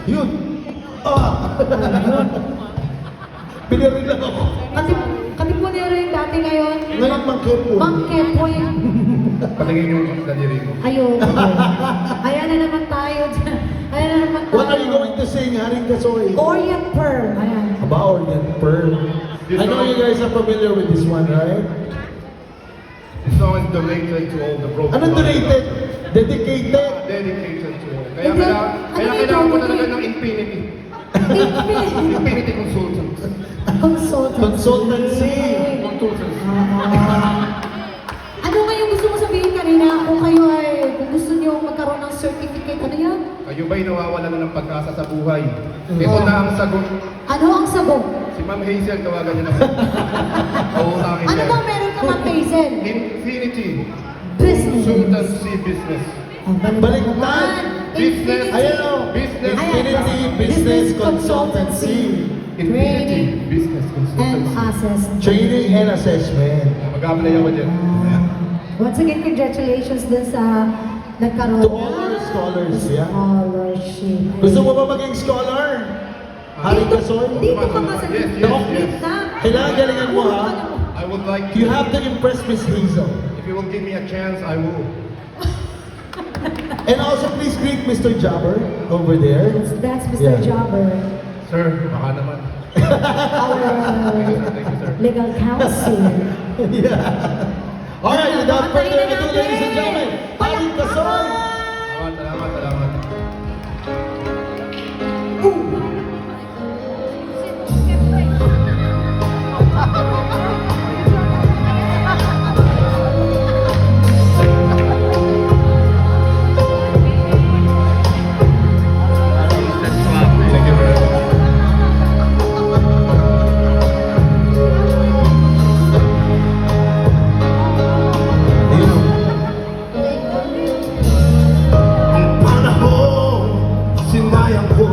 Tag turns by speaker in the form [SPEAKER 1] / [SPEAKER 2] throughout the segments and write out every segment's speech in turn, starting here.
[SPEAKER 1] Yun. Ah! Pinirin lang ako.
[SPEAKER 2] Kami po nila rin dati ngayon.
[SPEAKER 1] Ngayon, mangkepo.
[SPEAKER 2] Mangkepo yun.
[SPEAKER 3] Patingin yung daliri mo.
[SPEAKER 2] Ayun. Ayan na naman tayo dyan. Ayan na naman tayo.
[SPEAKER 1] What are you going to sing, Haring Kasoy?
[SPEAKER 2] Orient Pearl. Ayan.
[SPEAKER 1] About Orient Pearl. I know you guys are familiar with this one, right?
[SPEAKER 3] This song is donated to all the broken
[SPEAKER 1] Anong donated? Dedicated?
[SPEAKER 3] Dedicated to all.
[SPEAKER 2] Ano
[SPEAKER 3] Kailangan ko
[SPEAKER 2] yung
[SPEAKER 3] talaga
[SPEAKER 2] donate?
[SPEAKER 3] ng Infinity.
[SPEAKER 2] Infinity.
[SPEAKER 3] Infinity Consultants.
[SPEAKER 1] Consultancy.
[SPEAKER 3] Consultants.
[SPEAKER 2] Ano nga yung gusto mo sabihin kanina? Kung kayo ay, kung gusto niyo magkaroon ng certificate, ano yan?
[SPEAKER 3] Kayo ba'y nawawala na ng pag-asa sa buhay? Ito na ang sagot.
[SPEAKER 2] Ano ang sabog?
[SPEAKER 3] Si Ma'am Hazel, tawagan niyo na po. Oo, sa akin
[SPEAKER 2] Ano
[SPEAKER 3] yan.
[SPEAKER 2] ba meron ka ng Hazel?
[SPEAKER 3] Infinity
[SPEAKER 2] Business.
[SPEAKER 3] Consultancy Business.
[SPEAKER 2] Ang
[SPEAKER 1] Baliktad.
[SPEAKER 3] Business.
[SPEAKER 1] Ayan o.
[SPEAKER 3] Business.
[SPEAKER 1] Infinity Business Consultancy.
[SPEAKER 3] Infinity Business
[SPEAKER 2] And
[SPEAKER 3] Consultancy.
[SPEAKER 2] assessment.
[SPEAKER 1] Training and assessment.
[SPEAKER 3] Mag-apply ako dyan.
[SPEAKER 2] Once again, congratulations dun sa nagkaroon
[SPEAKER 1] To all our scholars, yeah.
[SPEAKER 2] scholarship.
[SPEAKER 1] Gusto mo ba maging scholar? Haring Kasoy?
[SPEAKER 2] Dito ka ba sa
[SPEAKER 3] Yes, yes,
[SPEAKER 2] complete
[SPEAKER 3] yes.
[SPEAKER 2] na?
[SPEAKER 1] Kailangan galingan mo, ha?
[SPEAKER 3] I would like
[SPEAKER 1] You have to impress Miss Hazel.
[SPEAKER 3] If you will give me a chance, I will.
[SPEAKER 1] And also please greet Mr. Jabber over there.
[SPEAKER 2] That's Mr.
[SPEAKER 1] Yeah.
[SPEAKER 2] Jobber,
[SPEAKER 3] Sir, baka naman.
[SPEAKER 2] our
[SPEAKER 3] Thank you, sir.
[SPEAKER 2] legal counsel.
[SPEAKER 1] Yeah. Alright, without further ado, ladies and gentlemen, Haring Kasoy!
[SPEAKER 3] Salamat, salamat. Thank you very much.
[SPEAKER 1] Ayun. Ang panahon, sinayang ko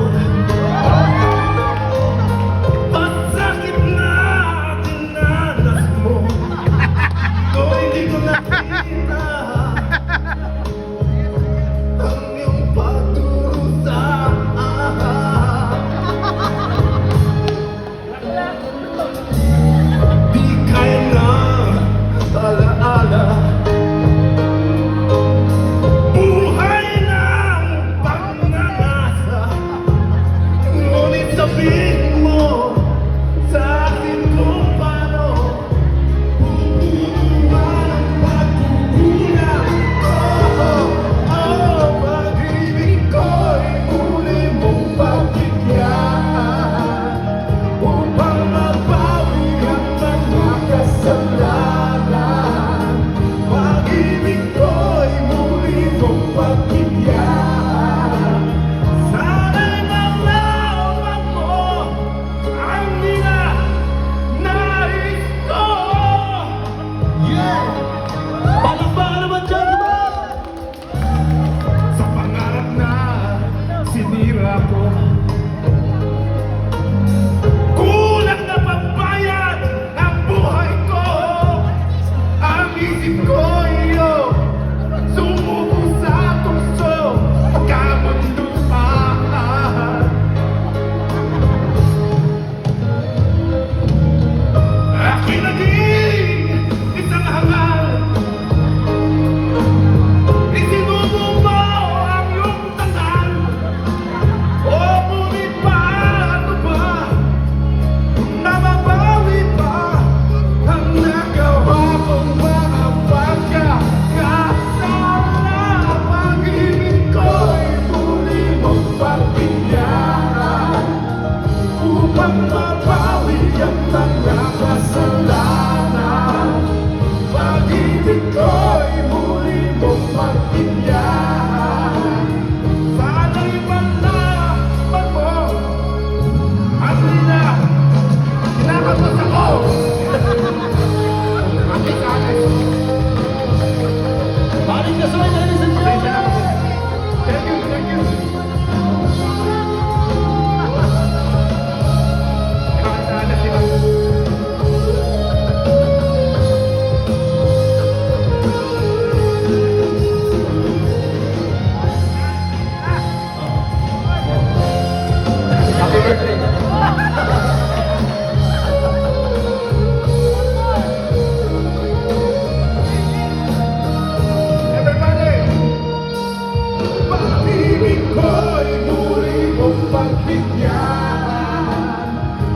[SPEAKER 3] Pag-ibig ko'y muli mong pagbigyan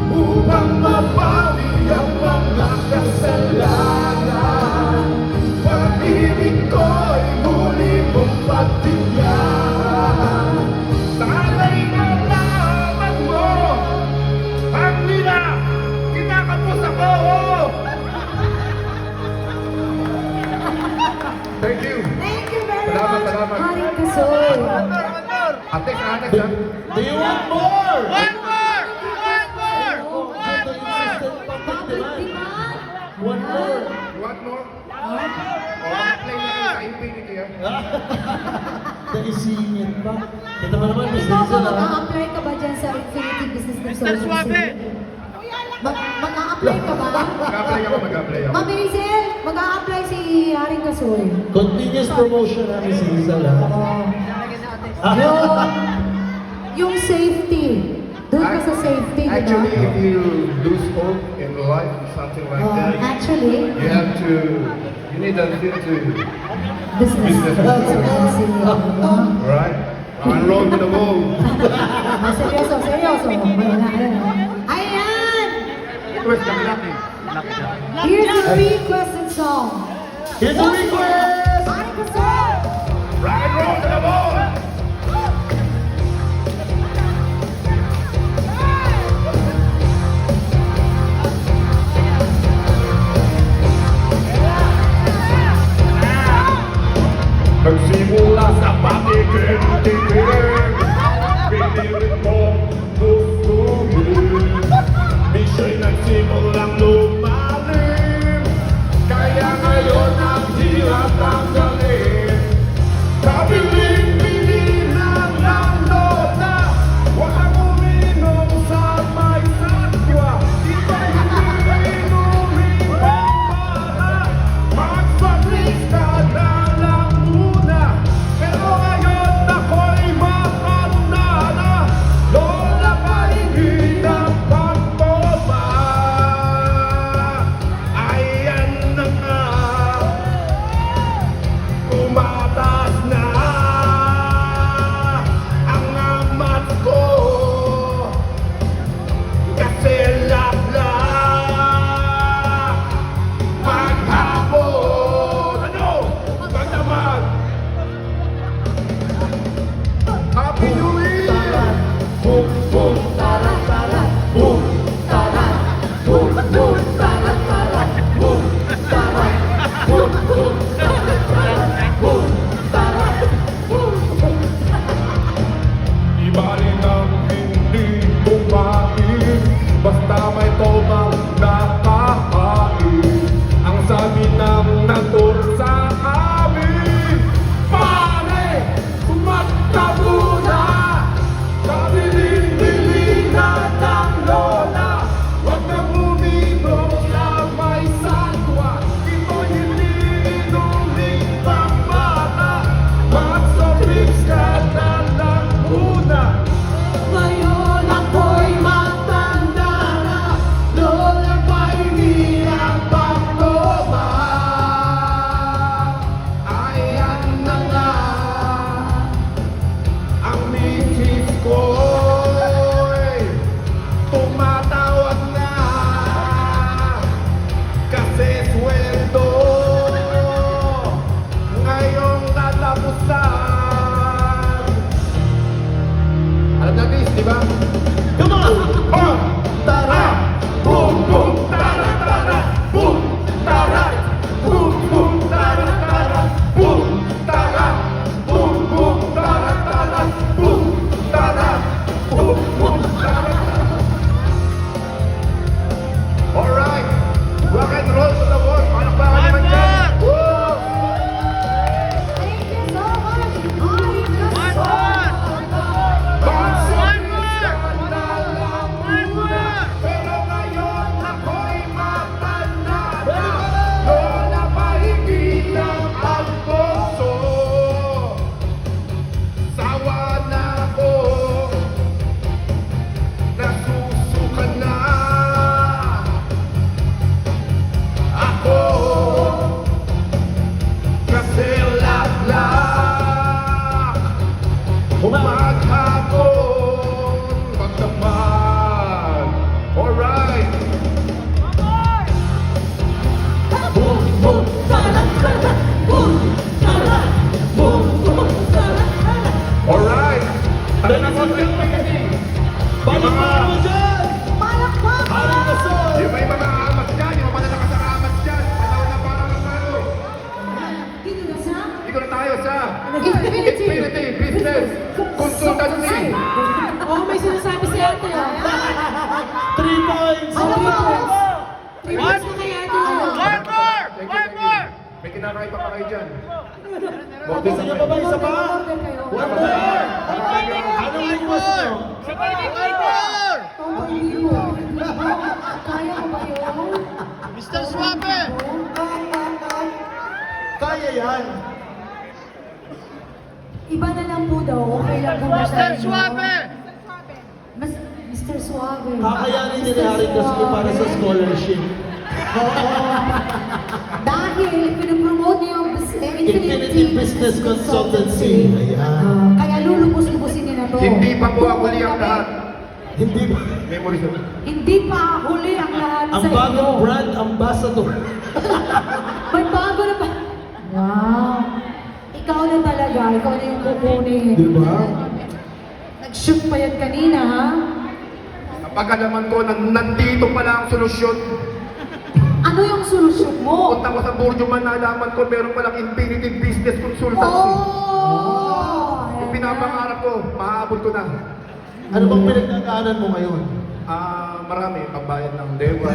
[SPEAKER 3] upang mabawi ang mga kasalanan. Pag-ibig ko'y muli mong pagbigyan. Sana'y malaman mo ang nila kinakapos ako. Thank you.
[SPEAKER 2] Thank you very
[SPEAKER 3] Salamat,
[SPEAKER 2] much,
[SPEAKER 3] salamat.
[SPEAKER 2] Haring Kasoy.
[SPEAKER 3] Ate, ate,
[SPEAKER 1] Do you want more?
[SPEAKER 2] Oh,
[SPEAKER 1] Ito yung insistent public
[SPEAKER 2] public
[SPEAKER 1] demand.
[SPEAKER 2] demand.
[SPEAKER 1] One more.
[SPEAKER 3] you want more? Play na kayo sa Infinity, ah.
[SPEAKER 1] Naisingit pa. Ito mo naman, Miss
[SPEAKER 2] Ikaw ba,
[SPEAKER 1] Hazel, ha?
[SPEAKER 2] mag-a-apply ka ba dyan sa Infinity Business Consultancy? Mag-a-apply ka ba?
[SPEAKER 3] Mag-apply ako, mag-apply ako.
[SPEAKER 2] Mami Rizel, mag-a-apply si Haring Kasoy.
[SPEAKER 1] Continuous promotion na, Miss Hazel, ha?
[SPEAKER 2] Yung safety. Doon ka sa safety, di ba?
[SPEAKER 3] Actually, if you lose hope in life, something like that,
[SPEAKER 2] Actually,
[SPEAKER 3] you need a little,
[SPEAKER 2] business consultancy.
[SPEAKER 3] right? I'm wrong to the wall.
[SPEAKER 2] Seryoso, seryoso. Ayan!
[SPEAKER 3] Request ng laki.
[SPEAKER 2] Here's the requested song.
[SPEAKER 1] Here's a request!
[SPEAKER 2] Haring Kasoy!
[SPEAKER 3] Rock and roll to the wall! Nagsimula sa patigil-tigil, pinilit mong gustuhin. Di siya'y nagsimulang lumalim, kaya ngayon ang hirap tanggalin. Kabiling-bili ng lota, huwag kang uminom sa may satwa. Iba'y inumin para magpaplis ka na lang muna. Pero ngayon ako'y matanda na, lola ka'y hindi na pagboba. Ayan na nga, tumatas na ang amat ko, kasi labla maghapon. Ano? Magdamag! Happy New Year!
[SPEAKER 1] Boom, boom, tarat, tarat. Boom, tarat. Boom, boom, tarat, tarat. Boom, tarat. Boom, boom, tarat, tarat. Boom, tarat. Boom, boom.
[SPEAKER 3] Ibaling ang hindi kumain, basta may tomang nakakain. Ang sabi ng natur sa amin, pare, kumanta muna. Kabiling-bili na ng lola, huwag na uminom sa may satwa. Ito'y hindi inumin pang bata, mag-sobrings ka na lang muna.
[SPEAKER 2] Ngayon ako'y matanda na,
[SPEAKER 3] Lola ba'y hirap pagboba? Ayan na nga, ang misis ko'y tumatawag na, kasi sweldo ngayong tatapusan. Alam natin, di ba?
[SPEAKER 1] Come on!
[SPEAKER 3] Oh! Tara! Boom! Boom! Tara! Tara! Boom! Tara! Boom! Boom! Tara! Tara! Boom! Tara! Boom! Boom! Tara! Tara! Boom! Tara! Boom! Boom! Tara! Alright! Rock and roll to the wall! Palakpakan naman dyan! Woo!
[SPEAKER 2] thank you so much, Haring Kasoy!
[SPEAKER 3] One more! maghapon, magdamag. Alright.
[SPEAKER 1] Boom, boom, tarat, tarat. Boom, tarat. Boom, boom, tarat, tarat.
[SPEAKER 3] Alright. Ano na po?
[SPEAKER 4] Palakpakan mo dyan! Haring Gasol!
[SPEAKER 3] Yung may mga amat dyan, yung mga malalakas ang amat dyan. Ano na parang ano?
[SPEAKER 2] Dito na sa
[SPEAKER 3] Dito na tayo sa
[SPEAKER 2] Infinity.
[SPEAKER 3] Infinity Business Consultancy.
[SPEAKER 2] Oh, may sinasabi si ate.
[SPEAKER 4] 3 points!
[SPEAKER 2] Ano ba?
[SPEAKER 4] Three
[SPEAKER 2] One na kay ate.
[SPEAKER 3] Thank you. May kinakain pa kayo dyan.
[SPEAKER 4] Gusto niyo pa ba isa pa?
[SPEAKER 2] Order kayo.
[SPEAKER 4] One more! Anong request nyo?
[SPEAKER 2] Oh, hindi mo. Kaya ko ba yun?
[SPEAKER 5] Mr. Swabe!
[SPEAKER 4] Kaya yan!
[SPEAKER 2] Iba na lang po daw. Okay lang po ba sa
[SPEAKER 5] Mr.
[SPEAKER 2] inyo?
[SPEAKER 5] Swabe!
[SPEAKER 2] Mr. Suave.
[SPEAKER 4] Kakayanin ni Haring Gasol para sa scholarship.
[SPEAKER 2] Dahil pinapromote niyo yung
[SPEAKER 4] Infinity Business Consultancy. Ayan.
[SPEAKER 2] Kaya lulubos-lubusin niyo na to.
[SPEAKER 3] Hindi pa po ako ang lahat.
[SPEAKER 4] Hindi ba?
[SPEAKER 3] Memories of
[SPEAKER 2] Hindi pa huli ang lahat
[SPEAKER 4] Ang
[SPEAKER 2] sa inyo.
[SPEAKER 4] bagong brand ambassador.
[SPEAKER 2] May bago na ba? Wow. Ikaw na talaga. Ikaw na yung kukunin.
[SPEAKER 4] Di ba?
[SPEAKER 2] Nag-shoot pa yan kanina, ha?
[SPEAKER 3] Pagkalaman ko na nandito pala ang solusyon.
[SPEAKER 2] Ano yung solusyon mo?
[SPEAKER 3] Punta ko sa Burjuman, nalaman ko meron palang Infinity Business Consultancy.
[SPEAKER 2] Oh!
[SPEAKER 3] Yung pinapangarap ko, maaabot ko na.
[SPEAKER 4] Ano bang pinagdadaanan mo ngayon?
[SPEAKER 3] Marami. Pambayad ng dewa.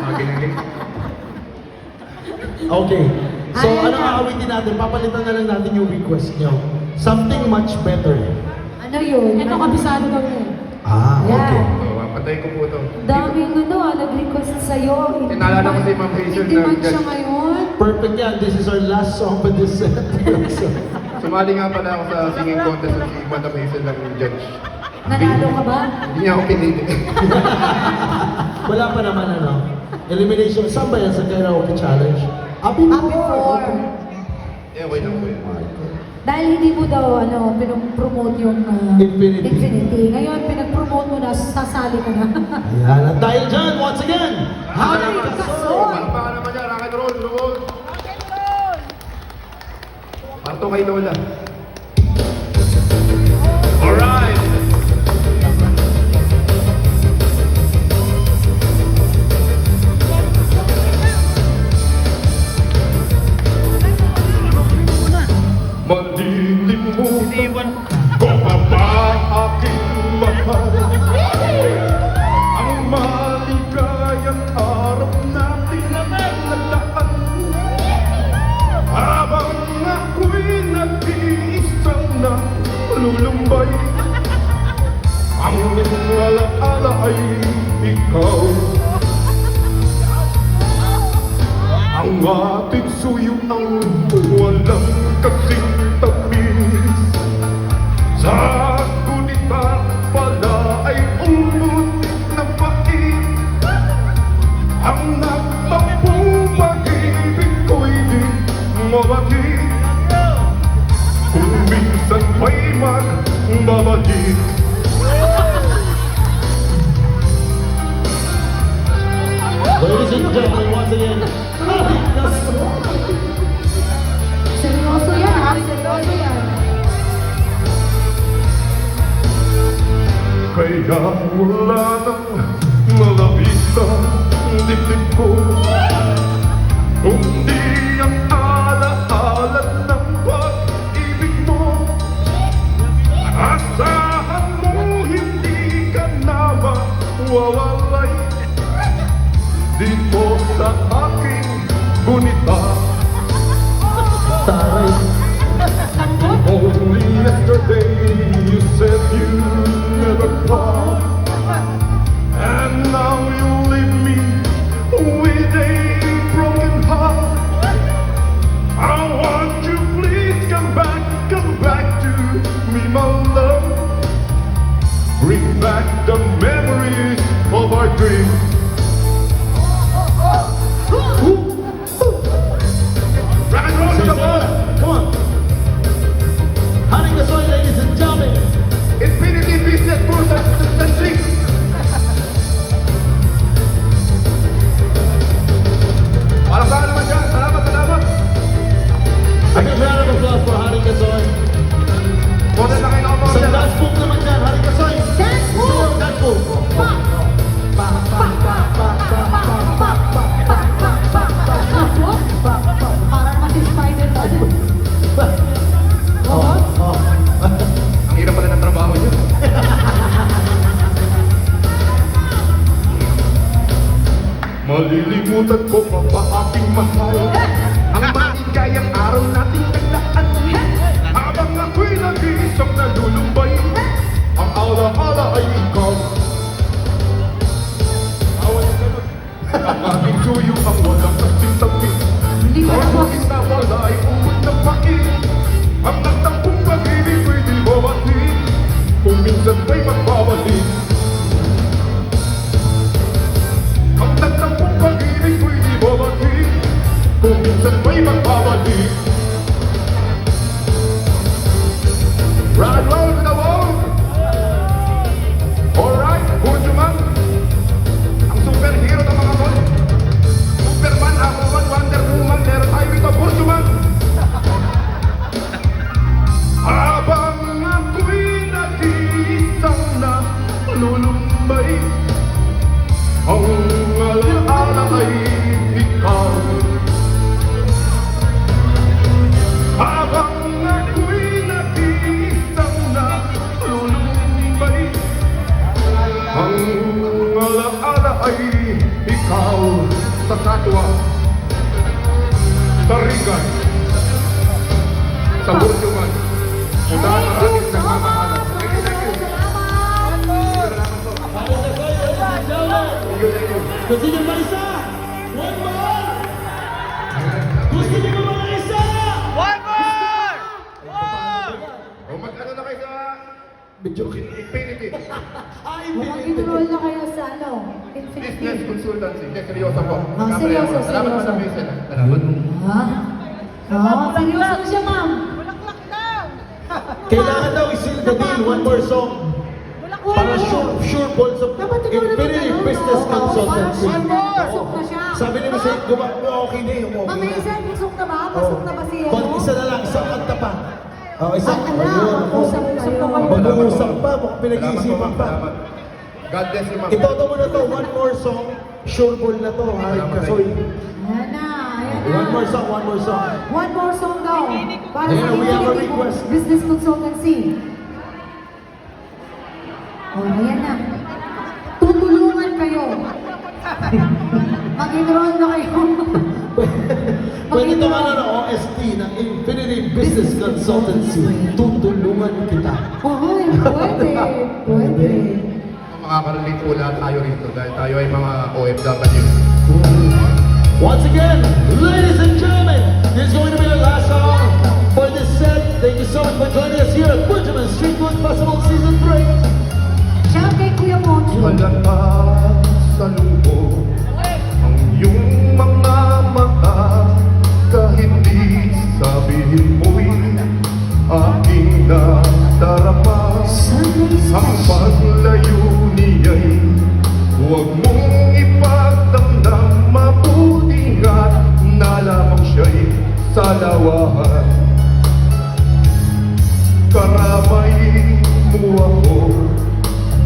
[SPEAKER 3] Mga giniling.
[SPEAKER 4] Okay. So,
[SPEAKER 2] Ayan
[SPEAKER 4] ano
[SPEAKER 2] na.
[SPEAKER 4] aawitin natin? Papalitan na lang natin yung request nyo. Something much better.
[SPEAKER 2] Ano yun? Ito, kabisado daw yun.
[SPEAKER 4] Ah, okay.
[SPEAKER 3] So, patay ko po ito.
[SPEAKER 2] Daming nag-request sa'yo.
[SPEAKER 3] Naalala ko si Ma'am Hazel
[SPEAKER 2] Hindi
[SPEAKER 3] na
[SPEAKER 2] man siya
[SPEAKER 3] judge.
[SPEAKER 2] ngayon.
[SPEAKER 4] Perfect yan. This is our last song for this set. So,
[SPEAKER 3] Sumali nga pala ako sa singing contest at si Madam Hazel ng judge.
[SPEAKER 2] Nanalo ka ba?
[SPEAKER 3] Hindi niya ako pinili.
[SPEAKER 4] wala pa naman ano. Elimination. Saan ba yan sa karaoke challenge? Happy
[SPEAKER 2] Before.
[SPEAKER 3] Eh, okay lang po yun.
[SPEAKER 2] Dahil hindi mo daw pinopromote yung
[SPEAKER 4] Infinity.
[SPEAKER 2] Ngayon, pinag-promote mo na, sasali ka na.
[SPEAKER 4] Ayan. At dahil dyan, once again, Haring Gasol!
[SPEAKER 3] Palpakan naman yan, rock and roll, roll. Parto kay Lola. Alright! Madilim mo kung ba aking mahal. Ang maligayang araw natin nalaan. Habang ako'y nag-iisang na lulumbay, ang alaala ay ikaw. Ang ating suyo ang walang kasing tamis. Sa gunita pala ay umot na pait. Ang nagtampong pag-ibig ko'y di mabati. Kung minsan may magbabalik.
[SPEAKER 4] Ladies and gentlemen, once again, Haring Gasol!
[SPEAKER 2] Seryoso yan, ha? Seryoso yan.
[SPEAKER 3] Kaya wala nang malapit sa dibdib ko, kundi ang alaala ng pag-ibig mo. Asahan mo hindi ka na mawawalay dito sa aking gunita.
[SPEAKER 4] Taray.
[SPEAKER 3] Only yesterday you said you never come, and now you leave me with a broken heart. I want you, please come back to me, my love. Bring back the memories of our dreams. Rock and roll to the ball.
[SPEAKER 4] Come on. Haring Gasol, ladies and
[SPEAKER 3] Malilimutan ko pa ba aking mahal? Ang maligayang araw nating nagdaan. Habang ako'y nag-iisang nalulumbay, ang ala-ala ay ikaw. Awan na ganun. Ang aking suyo ang walang kasing-tabi.
[SPEAKER 2] Hindi ko
[SPEAKER 3] Ang
[SPEAKER 2] alam.
[SPEAKER 3] aking nawala ay umot ng pait. Ang nagtangkong pag-ibig ko'y di mawati. Kung minsan may magbabalik. Ang nagtangkong pag-ibig ko'y di mawati. Kung minsan may magbabalik. Rock and roll to the wall. Alright, Burjuman. Ang superhero ng mga tol. Superman, Aquaman, Wonder Woman, meron tayo dito, Burjuman. Habang ako'y nag-iisang nalulumbay, ang alaala ay ikaw. Habang ako'y nag-iisang nalulumbay, ang alaala ay ikaw. Sa Satwa, sa Rigan, sa Burjuman, kung saan maraming nagmamahalan. Thank you, thank you. Thank you, thank you.
[SPEAKER 4] Gusto niyo ba isa? One more! Gusto niyo ba mga isa?
[SPEAKER 3] O mag-ano na kayo sa Infinity.
[SPEAKER 2] Mukhang enroll na kayo sa ano?
[SPEAKER 3] Business
[SPEAKER 2] Infinity.
[SPEAKER 3] consultancy. Hindi, seryoso po.
[SPEAKER 2] Ah, seryoso,
[SPEAKER 3] Salamat po
[SPEAKER 2] seryoso.
[SPEAKER 3] sa visit. Salamat.
[SPEAKER 2] Ha? Seryoso na siya, ma'am.
[SPEAKER 4] Kailangan daw isil the deal, one more song. Para sure ball sa
[SPEAKER 2] Dapat ikaw na
[SPEAKER 4] Infinity
[SPEAKER 2] mag-ano,
[SPEAKER 4] Business
[SPEAKER 2] no?
[SPEAKER 4] Consultancy.
[SPEAKER 2] One more! Pasok na siya.
[SPEAKER 4] Sabi ni Mr. okay na yung
[SPEAKER 2] Ma'am,
[SPEAKER 4] okay
[SPEAKER 2] may
[SPEAKER 4] na.
[SPEAKER 2] isa, pasok na ba? Pasok na ba siya?
[SPEAKER 4] Kon isa na lang, isang kanta pa. Oh, isang.
[SPEAKER 2] Ay, ala, mag-usap kayo.
[SPEAKER 4] Mag-uusap pa,
[SPEAKER 3] Salamat
[SPEAKER 4] pinag-iisipan
[SPEAKER 3] po,
[SPEAKER 4] pa.
[SPEAKER 3] salamat. God bless you, ma'am.
[SPEAKER 4] Itoto mo na to, one more song. Sure ball na to, Haring Kasoy.
[SPEAKER 2] Ayan na, ayan na.
[SPEAKER 4] One more song, one more song.
[SPEAKER 2] One more song daw. Para
[SPEAKER 4] Ayan,
[SPEAKER 2] sa
[SPEAKER 4] we have a
[SPEAKER 2] Infinity
[SPEAKER 4] request.
[SPEAKER 2] Business Consultancy. Oh, ayan na. Tutulungan kayo. Mag-enroll na kayo.
[SPEAKER 4] Pwede ito ano, OST ng Infinity Business Consultancy. Tutulungan kita.
[SPEAKER 2] Oo, pwede. Pwede.
[SPEAKER 3] Makaka-relate po lahat tayo rito dahil tayo ay mga OFW.
[SPEAKER 4] Once again, ladies and gentlemen, this is going to be the last song for this set. Thank you so much for joining us here at Burjuman Street Food Festival Season 3.
[SPEAKER 2] Siya kay Kuya Moncho.
[SPEAKER 3] Malatag sa lungkot ang iyong mga mata, kahit di sabihin mo'y aking nadarama. Ang paglayo niya'y huwag mong ipagdamdam, mabuti nga't nalamang siya'y salawahan. Karamay mo ako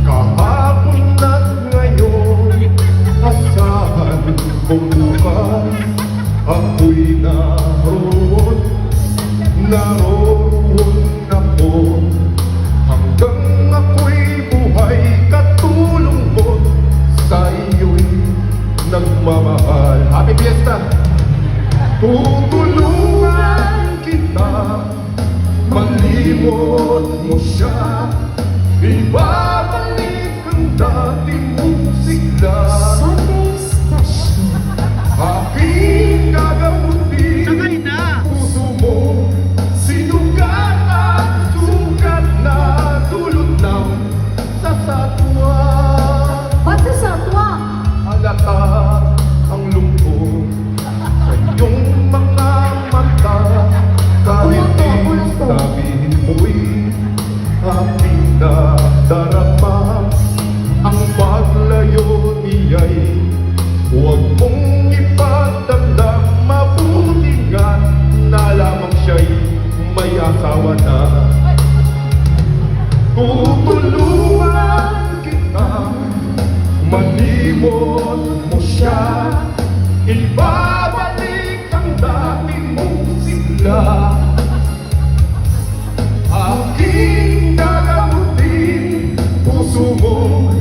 [SPEAKER 3] kahapon at ngayon, asahan kung bukas ako'y naroon ako hanggang ako'y buhay, katulong mo sa iyo'y nagmamahal. Happy Fiesta! Tutulungan kita, malimot mo siya, ibabalik ang dati mong sigla.
[SPEAKER 2] Sunday Station.
[SPEAKER 3] Aking gagamutin, puso mo, sinugat at sugat na dulot ng sasatwa.
[SPEAKER 2] Ba't sa satwa?
[SPEAKER 3] Halata ang lungkot sa iyong mga mata, kahit di sabihin mo'y aking nadarama. Ang paglayo niya'y huwag mong ipagdamdam, mabuti nga nalamang siya'y may asawa na. Tutulungan kita, malimot mo siya, ibabalik ang dati mong sigla. Aking gagamutin, puso mo,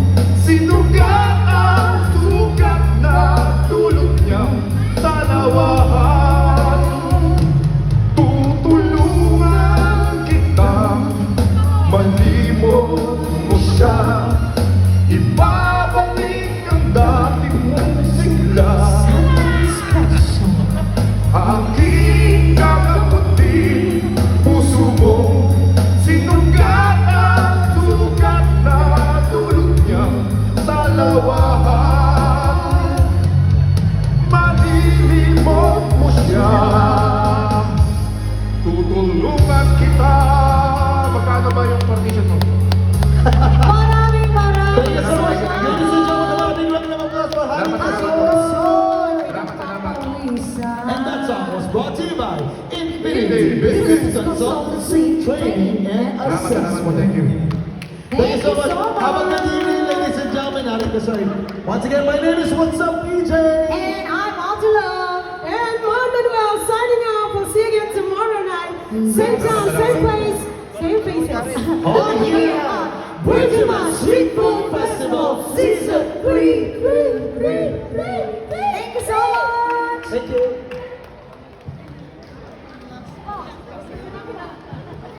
[SPEAKER 3] sinugat ang sugat na malimot mo siya, ibabalik ang dati mong sigla. Aking kakamutin, puso mo sinugat at sugat na dulot niya sa lawahan. Malilimot mo siya, tutulungan kita. Magkano ba yung partition mo?
[SPEAKER 2] Maraming
[SPEAKER 4] Thank you so much. Ladies and gentlemen, maraming lang ng applause for Honey
[SPEAKER 3] Salamat,
[SPEAKER 4] Quezon.
[SPEAKER 3] salamat.
[SPEAKER 4] And that song was brought to you by Infinity Business Consultancy, Training and
[SPEAKER 3] Salamat po,
[SPEAKER 4] Assessment.
[SPEAKER 3] thank you.
[SPEAKER 4] Thank you so much. Have a good evening, ladies and gentlemen. Honey Quezon. Once again, my name is What's Up PJ.
[SPEAKER 2] And I'm Altula.
[SPEAKER 5] And Manuel signing off. We'll see you again tomorrow night. Same time, same place, same faces.
[SPEAKER 4] Oh yeah! Bridgman Street Food Festival Season 3.
[SPEAKER 2] Thank you so much.
[SPEAKER 4] Thank you.